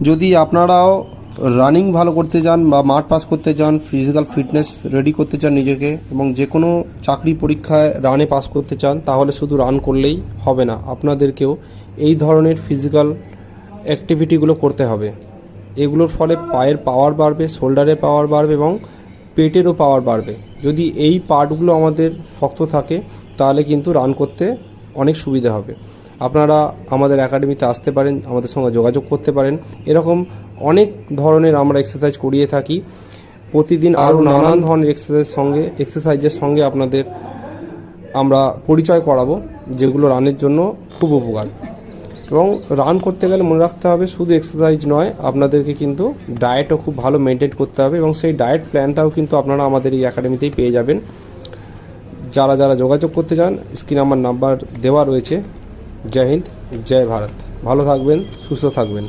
যদি আপনারাও রানিং ভালো করতে চান বা মাঠ পাস করতে চান, ফিজিক্যাল ফিটনেস রেডি করতে চান নিজেকে, এবং যে কোনো চাকরি পরীক্ষায় রানে পাস করতে চান, তাহলে শুধু রান করলেই হবে না, আপনাদেরকেও এই ধরনের ফিজিক্যাল অ্যাক্টিভিটিগুলো করতে হবে। এগুলোর ফলে পায়ের পাওয়ার বাড়বে, শোল্ডারের পাওয়ার বাড়বে এবং পেটেরও পাওয়ার বাড়বে। যদি এই পার্টগুলো আমাদের শক্ত থাকে তাহলে কিন্তু রান করতে অনেক সুবিধা হবে। আপনারা আমাদের একাডেমিতে আসতে পারেন, আমাদের সঙ্গে যোগাযোগ করতে পারেন। এরকম অনেক ধরনের আমরা এক্সারসাইজ করিয়ে থাকি প্রতিদিন। আরও নানান ধরনের এক্সারসাইজের সঙ্গে আপনাদের আমরা পরিচয় করাবো, যেগুলো রানের জন্য খুব উপকার। এবং রান করতে গেলে মনে রাখতে হবে শুধু এক্সারসাইজ নয়, আপনাদেরকে কিন্তু ডায়েটও খুব ভালো মেনটেন করতে হবে, এবং সেই ডায়েট প্ল্যানটাও কিন্তু আপনারা আমাদের এই একাডেমিতেই পেয়ে যাবেন। যারা যারা যোগাযোগ করতে চান, স্ক্রিনে আমার নাম্বার দেওয়া রয়েছে। জয় হিন্দ, জয় ভারত। ভালো থাকবেন, সুস্থ থাকবেন।